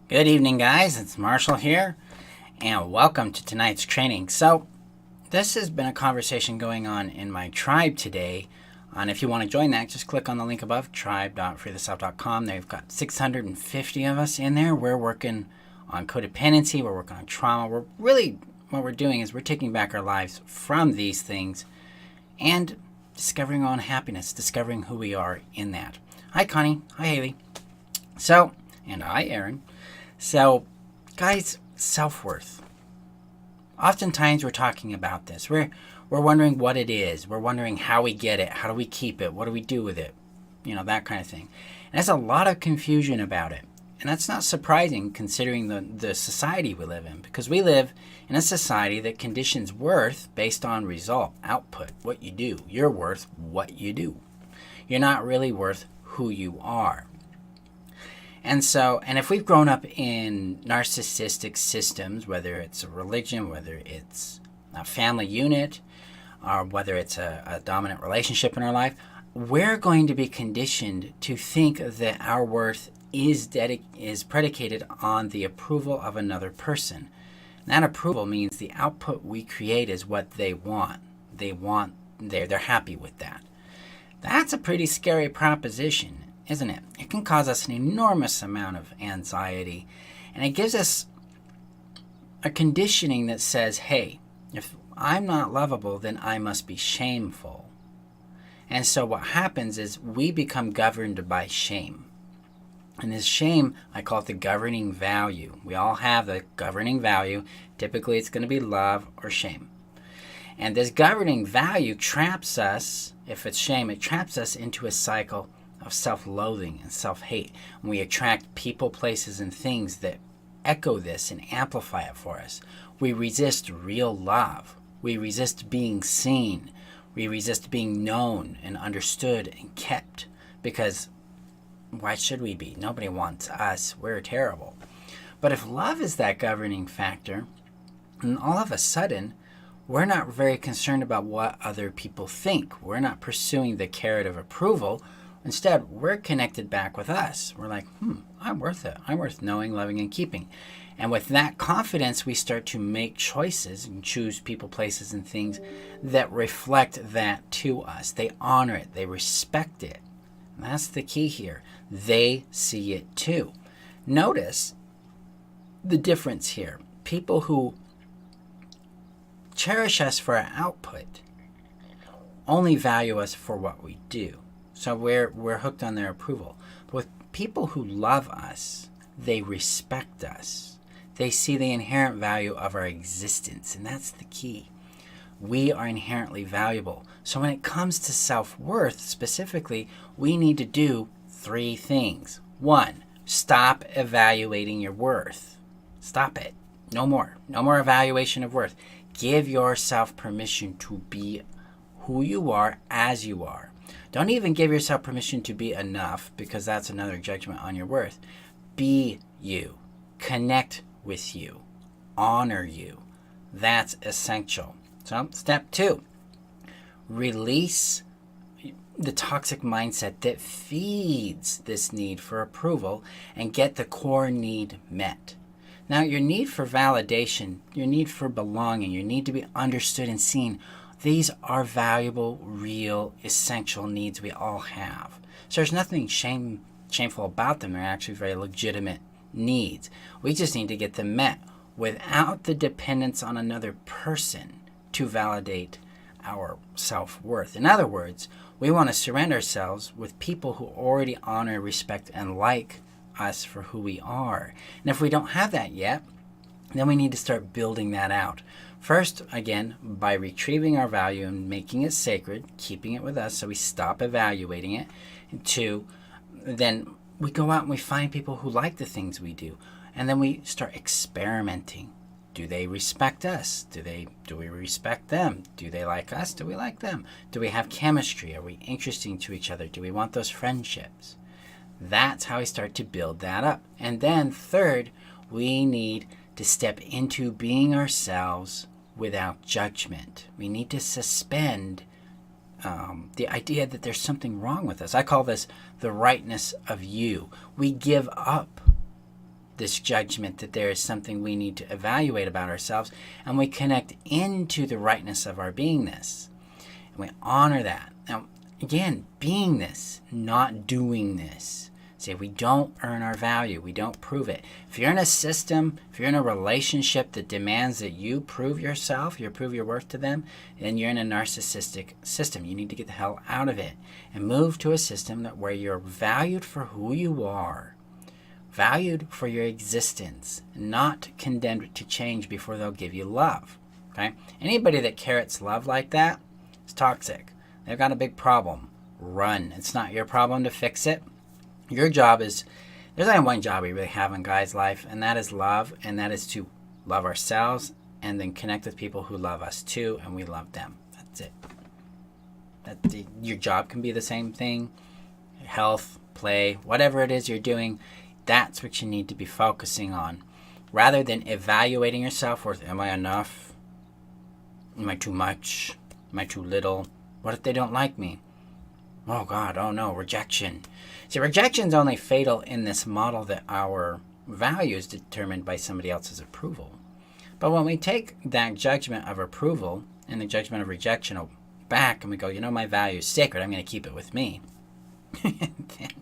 Good evening, guys. It's Marshall here, and welcome to tonight's training. So, this has been a conversation going on in my tribe today. And if you want to join that, just click on the link above, tribe.freetheself.com. They've got 650 of us in there. We're working on codependency, we're working on trauma. What we're doing is we're taking back our lives from these things and discovering our own happiness, discovering who we are in that. Hi, Connie. Hi, Haley. And hi, Aaron. So, guys, self-worth. Oftentimes we're talking about this. We're wondering what it is. We're wondering how we get it. How do we keep it? What do we do with it? That kind of thing. And there's a lot of confusion about it. And that's not surprising considering the society we live in. Because we live in a society that conditions worth based on result, output, what you do. You're worth what you do. You're not really worth who you are. And if we've grown up in narcissistic systems, whether it's a religion, whether it's a family unit, or whether it's a dominant relationship in our life, we're going to be conditioned to think that our worth is predicated on the approval of another person. And that approval means the output we create is what they want. They're happy with that. That's a pretty scary proposition, isn't it? It can cause us an enormous amount of anxiety, and it gives us a conditioning that says, hey, if I'm not lovable, then I must be shameful. And so what happens is we become governed by shame. And this shame, I call it the governing value. We all have the governing value. Typically, it's going to be love or shame. And this governing value traps us, if it's shame, it traps us into a cycle of self-loathing and self-hate. And we attract people, places, and things that echo this and amplify it for us. We resist real love. We resist being seen. We resist being known and understood and kept, because why should we be? Nobody wants us. We're terrible. But if love is that governing factor, and all of a sudden, we're not very concerned about what other people think. We're not pursuing the carrot of approval. Instead, we're connected back with us. We're like, I'm worth it. I'm worth knowing, loving, and keeping. And with that confidence, we start to make choices and choose people, places, and things that reflect that to us. They honor it. They respect it. And that's the key here. They see it too. Notice the difference here. People who cherish us for our output only value us for what we do. So we're hooked on their approval. But with people who love us, they respect us. They see the inherent value of our existence, and that's the key. We are inherently valuable. So when it comes to self-worth specifically, we need to do 3 things. 1, stop evaluating your worth. Stop it. No more. No more evaluation of worth. Give yourself permission to be who you are as you are. Don't even give yourself permission to be enough, because that's another judgment on your worth. Be you. Connect with you. Honor you. That's essential. So, step 2, release the toxic mindset that feeds this need for approval and get the core need met. Now, your need for validation, your need for belonging, your need to be understood and seen, these are valuable, real, essential needs we all have. So there's nothing shameful about them. They're actually very legitimate needs. We just need to get them met without the dependence on another person to validate our self-worth. In other words, we want to surround ourselves with people who already honor, respect, and like us for who we are. And if we don't have that yet, then we need to start building that out. First, again, by retrieving our value and making it sacred, keeping it with us so we stop evaluating it. And 2, then we go out and we find people who like the things we do. And then we start experimenting. Do they respect us? Do we respect them? Do they like us? Do we like them? Do we have chemistry? Are we interesting to each other? Do we want those friendships? That's how we start to build that up. And then 3rd, we need to step into being ourselves without judgment. We need to suspend the idea that there's something wrong with us. I call this the rightness of you. We give up this judgment that there is something we need to evaluate about ourselves, and we connect into the rightness of our beingness. And we honor that. Now, again, beingness, not doing this. See, we don't earn our value. We don't prove it. If you're in a system, if you're in a relationship that demands that you prove yourself, you prove your worth to them, then you're in a narcissistic system. You need to get the hell out of it and move to a system where you're valued for who you are, valued for your existence, not condemned to change before they'll give you love. Okay? Anybody that carrots love like that is toxic. They've got a big problem. Run. It's not your problem to fix it. Your job is, there's only one job we really have in Guy's life, and that is love, and that is to love ourselves and then connect with people who love us too, and we love them. That's it. Your job can be the same thing. Health, play, whatever it is you're doing, that's what you need to be focusing on. Rather than evaluating your self-worth. Am I enough? Am I too much? Am I too little? What if they don't like me? Oh God, oh no, rejection. See, rejection is only fatal in this model that our value is determined by somebody else's approval. But when we take that judgment of approval and the judgment of rejection back and we go, my value is sacred, I'm going to keep it with me. Then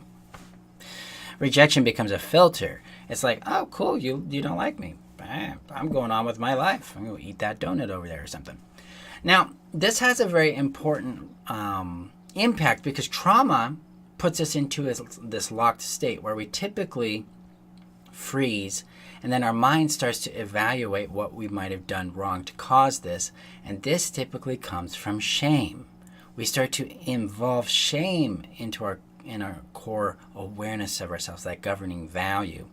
rejection becomes a filter. It's like, oh cool, you don't like me. I'm going on with my life. I'm going to eat that donut over there or something. Now, this has a very important impact because trauma puts us into this locked state where we typically freeze, and then our mind starts to evaluate what we might have done wrong to cause this, and this typically comes from shame. We start to involve shame in our core awareness of ourselves, that governing value.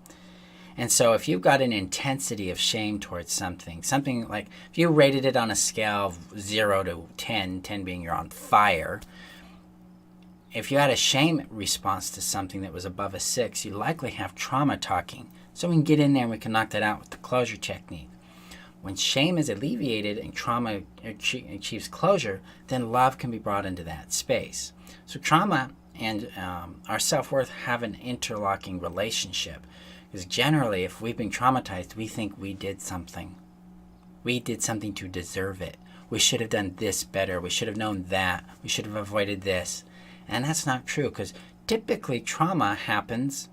And so if you've got an intensity of shame towards something like if you rated it on a scale of 0 to 10, 10 being you're on fire, if you had a shame response to something that was above a 6, you likely have trauma talking. So we can get in there and we can knock that out with the closure technique. When shame is alleviated and trauma achieves closure, then love can be brought into that space. So trauma and our self-worth have an interlocking relationship. Because generally, if we've been traumatized, we think we did something. We did something to deserve it. We should have done this better. We should have known that. We should have avoided this. And that's not true, because typically trauma happens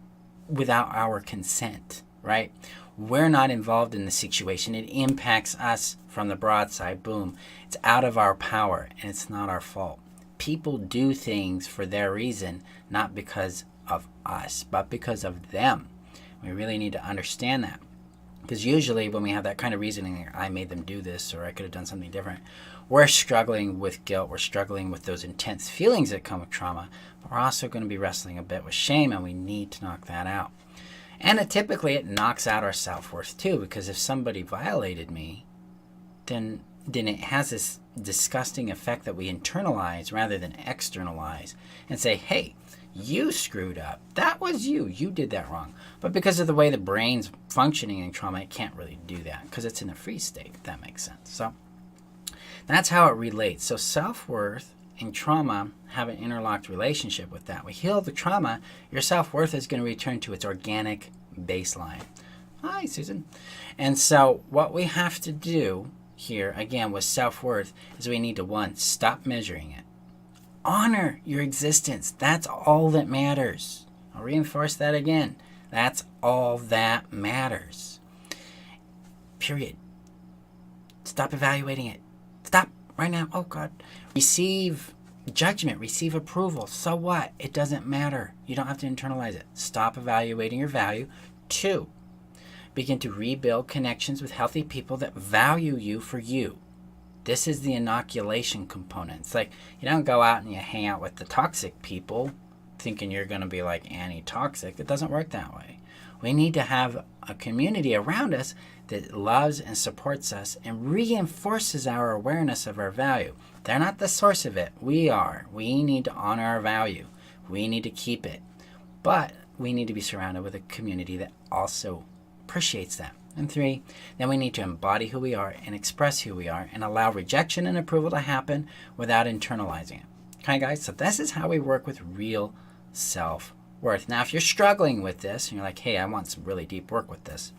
without our consent, right? We're not involved in the situation. It impacts us from the broadside. Boom. It's out of our power, and it's not our fault. People do things for their reason, not because of us, but because of them. We really need to understand that. Because usually when we have that kind of reasoning, I made them do this, or I could have done something different, we're struggling with guilt. We're struggling with those intense feelings that come with trauma. But we're also going to be wrestling a bit with shame, and we need to knock that out. And typically it knocks out our self-worth too, because if somebody violated me, then it has this disgusting effect that we internalize rather than externalize and say, hey, you screwed up. That was you. You did that wrong. But because of the way the brain's functioning in trauma, it can't really do that because it's in a freeze state, if that makes sense. So that's how it relates. So self-worth and trauma have an interlocked relationship with that. We heal the trauma, your self-worth is going to return to its organic baseline. Hi, Susan. And so what we have to do here, again, with self-worth, is we need to, one, stop measuring it. Honor your existence. That's all that matters. I'll reinforce that again. That's all that matters. Period. Stop evaluating it. Stop right now. Oh, God. Receive judgment. Receive approval. So what? It doesn't matter. You don't have to internalize it. Stop evaluating your value. 2, begin to rebuild connections with healthy people that value you for you. This is the inoculation component. It's like you don't go out and you hang out with the toxic people thinking you're going to be like anti-toxic. It doesn't work that way. We need to have a community around us that loves and supports us and reinforces our awareness of our value. They're not the source of it. We are. We need to honor our value. We need to keep it. But we need to be surrounded with a community that also appreciates that. And 3, then we need to embody who we are and express who we are and allow rejection and approval to happen without internalizing it. Okay, guys? So this is how we work with real self-worth. self-worth. Now, if you're struggling with this and you're like, hey, I want some really deep work with this,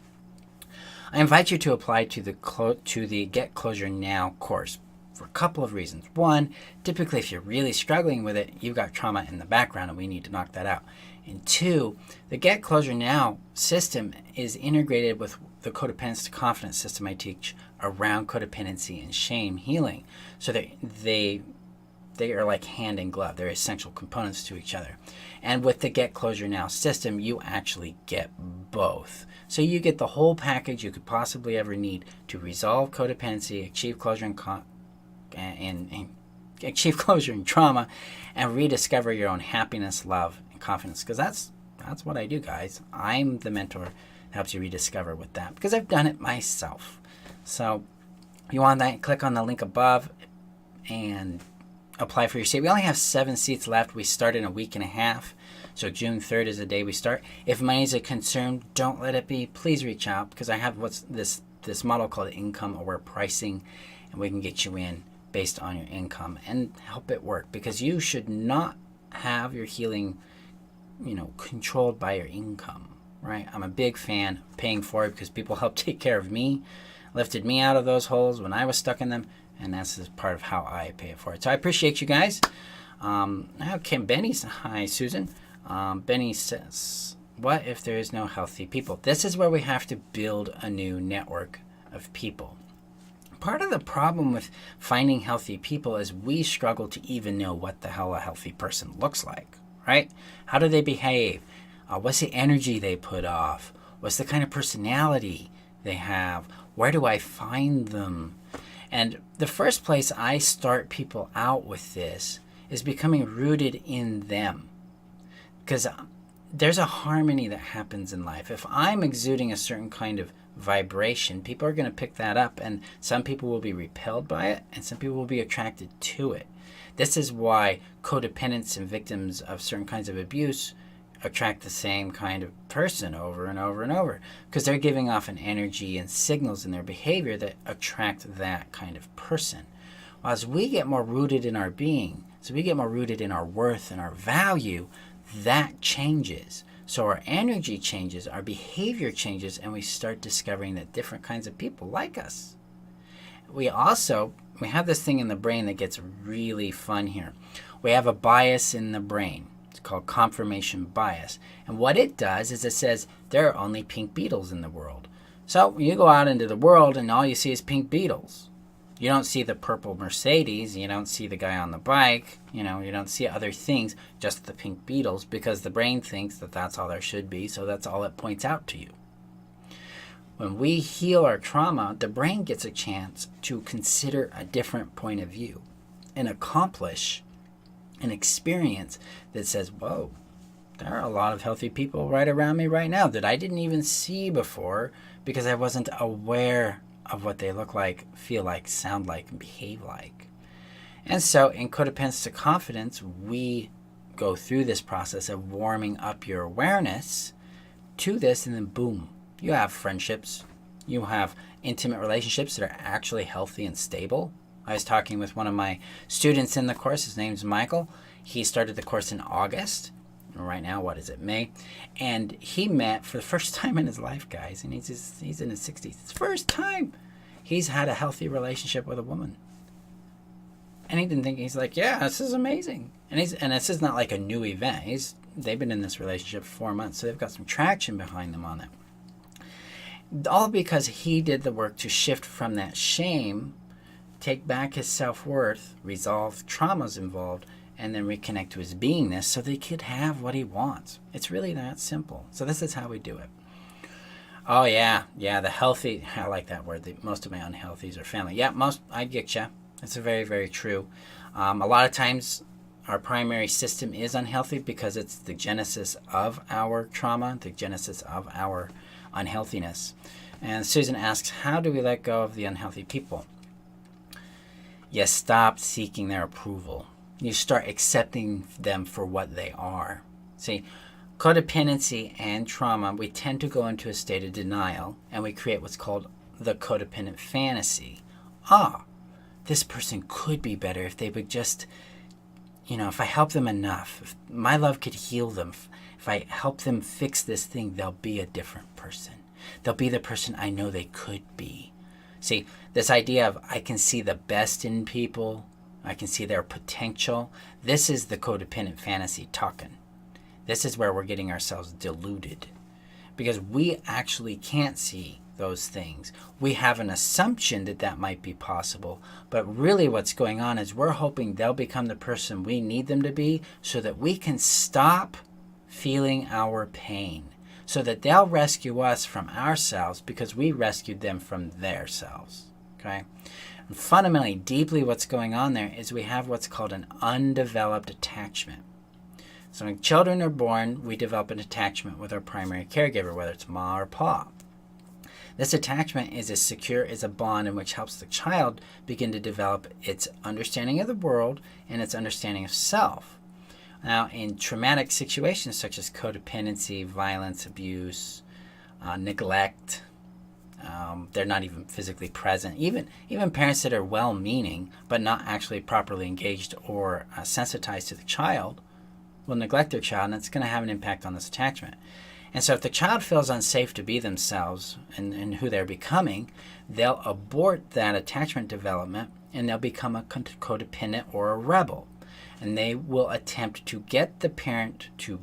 I invite you to apply to the Get Closure Now course for a couple of reasons. One, typically if you're really struggling with it, you've got trauma in the background and we need to knock that out. And two, the Get Closure Now system is integrated with the codependence to confidence system I teach around codependency and shame healing. So that they are like hand in glove. They're essential components to each other. And with the Get Closure Now system, you actually get both. So you get the whole package you could possibly ever need to resolve codependency, achieve closure and achieve closure in trauma, and rediscover your own happiness, love, and confidence. Because that's what I do, guys. I'm the mentor that helps you rediscover with that because I've done it myself. So if you want that, click on the link above and apply for your seat. We only have 7 seats left. We start in a week and a half. So June 3rd is the day we start. If money is a concern, don't let it be. Please reach out because I have what's this model called income aware pricing, and we can get you in based on your income and help it work, because you should not have your healing, controlled by your income, right? I'm a big fan of paying for it because people help take care of me, lifted me out of those holes when I was stuck in them, and that's just part of how I pay for it. So I appreciate you guys. Okay, Benny's, hi, Susan. Benny says, what if there is no healthy people? This is where we have to build a new network of people. Part of the problem with finding healthy people is we struggle to even know what the hell a healthy person looks like, right? How do they behave? What's the energy they put off? What's the kind of personality they have? Where do I find them? And the first place I start people out with this is becoming rooted in them. Because there's a harmony that happens in life. If I'm exuding a certain kind of vibration, people are going to pick that up, and some people will be repelled by it, and some people will be attracted to it. This is why codependents and victims of certain kinds of abuse attract the same kind of person over and over and over, because they're giving off an energy and signals in their behavior that attract that kind of person. Well, as we get more rooted in our being, so we get more rooted in our worth and our value, that changes. So our energy changes, our behavior changes, and we start discovering that different kinds of people like us. We have this thing in the brain that gets really fun here. We have a bias in the brain. It's called confirmation bias. And what it does is it says there are only pink beetles in the world. So you go out into the world and all you see is pink beetles. You don't see the purple Mercedes, you don't see the guy on the bike, you don't see other things, just the pink beetles, because the brain thinks that that's all there should be, so that's all it points out to you. When we heal our trauma, the brain gets a chance to consider a different point of view and accomplish an experience that says, whoa, there are a lot of healthy people right around me right now that I didn't even see before because I wasn't aware of what they look like, feel like, sound like, and behave like. And so in codependence to confidence, we go through this process of warming up your awareness to this, and then boom, you have friendships, you have intimate relationships that are actually healthy and stable. I was talking with one of my students in the course, his name's Michael. He started the course in August. Right now, May? And he met for the first time in his life, guys, and he's in his 60s. It's the first time he's had a healthy relationship with a woman. And he didn't think, he's like, yeah, this is amazing. And this is not like a new event. They've been in this relationship for 4 months, so they've got some traction behind them on it. All because he did the work to shift from that shame, take back his self-worth, resolve traumas involved, and then reconnect to his beingness so they could have what he wants. It's really that simple. So this is how we do it. Oh, yeah, the healthy, I like that word. Most of my unhealthies are family. Yeah, I get you. It's very, very true. A lot of times our primary system is unhealthy because it's the genesis of our trauma, the genesis of our unhealthiness. And Susan asks, how do we let go of the unhealthy people? You stop seeking their approval. You start accepting them for what they are. See, codependency and trauma, we tend to go into a state of denial, and we create what's called the codependent fantasy. This person could be better if they would just, if I help them enough, if my love could heal them, if I help them fix this thing, they'll be a different person. They'll be the person I know they could be. See, this idea of I can see the best in people, I can see their potential, this is the codependent fantasy talking. This is where we're getting ourselves deluded, because we actually can't see those things. We have an assumption that that might be possible, but really what's going on is we're hoping they'll become the person we need them to be so that we can stop feeling our pain, so that they'll rescue us from ourselves because we rescued them from their selves. Okay? And fundamentally, deeply what's going on there is we have what's called an undeveloped attachment. So when children are born, we develop an attachment with our primary caregiver, whether it's ma or pa. This attachment is as secure as a bond in which helps the child begin to develop its understanding of the world and its understanding of self. Now, in traumatic situations such as codependency, violence, abuse, neglect, they're not even physically present. Even parents that are well-meaning but not actually properly engaged or sensitized to the child will neglect their child, and it's going to have an impact on this attachment. And so if the child feels unsafe to be themselves and who they're becoming, they'll abort that attachment development and they'll become a codependent or a rebel. And they will attempt to get the parent to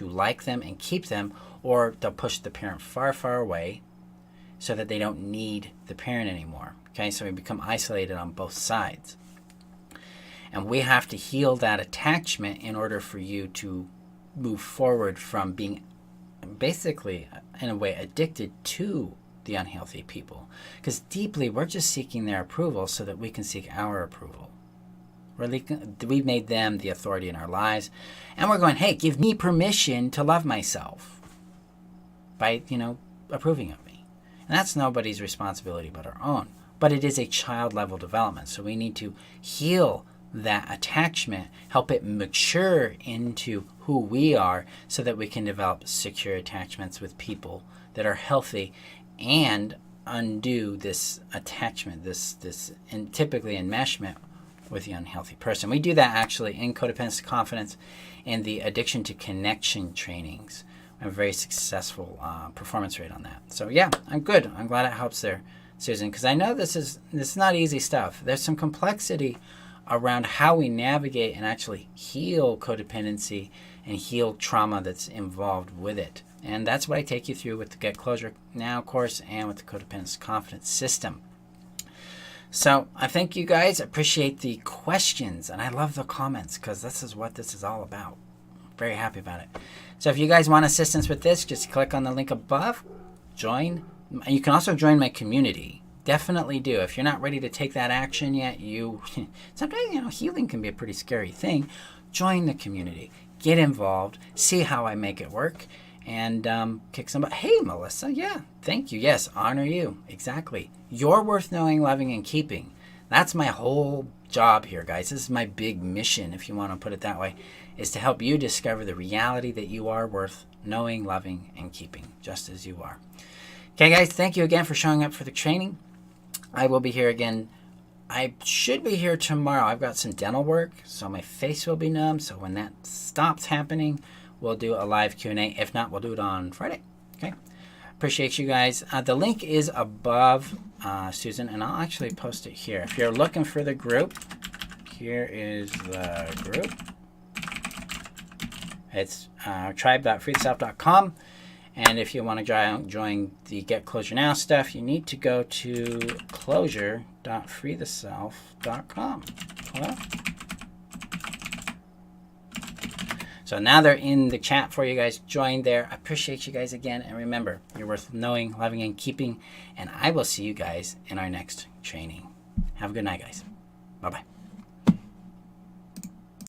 like them and keep them, or they'll push the parent far, far away so that they don't need the parent anymore. Okay, so we become isolated on both sides. And we have to heal that attachment in order for you to move forward from being basically, in a way, addicted to the unhealthy people. Because deeply, we're just seeking their approval so that we can seek our approval. We've made them the authority in our lives. And we're going, hey, give me permission to love myself by, approving of me. And that's nobody's responsibility but our own. But it is a child-level development. So we need to heal that attachment, help it mature into who we are so that we can develop secure attachments with people that are healthy and undo this attachment, this and typically enmeshment with the unhealthy person. We do that actually in Codependence to Confidence and the addiction to connection trainings. I have a very successful performance rate on that. So yeah, I'm good. I'm glad it helps there, Susan, because I know this is not easy stuff. There's some complexity around how we navigate and actually heal codependency and heal trauma that's involved with it. And that's what I take you through with the Get Closure Now course and with the Codependence Confidence system. So I thank you guys. Appreciate the questions, and I love the comments because this is what this is all about. Very happy about it. So if you guys want assistance with this, just click on the link above, join. And you can also join my community. Definitely do. If you're not ready to take that action yet, sometimes, healing can be a pretty scary thing. Join the community. Get involved. See how I make it work. And kick some butt. Hey, Melissa. Yeah, thank you. Yes, honor you. Exactly. You're worth knowing, loving, and keeping. That's my whole job here, guys. This is my big mission, if you want to put it that way, is to help you discover the reality that you are worth knowing, loving, and keeping, just as you are. Okay, guys, thank you again for showing up for the training. I will be here again. I should be here tomorrow. I've got some dental work, so my face will be numb. So when that stops happening, we'll do a live Q&A. If not, we'll do it on Friday. Okay. Appreciate you guys. The link is above, Susan, and I'll actually post it here. If you're looking for the group, here is the group. It's tribe.freetheself.com. And if you want to join the Get Closure Now stuff, you need to go to closure.freetheself.com. Hello? So now they're in the chat for you guys. Join there. I appreciate you guys again. And remember, you're worth knowing, loving, and keeping. And I will see you guys in our next training. Have a good night, guys. Bye-bye.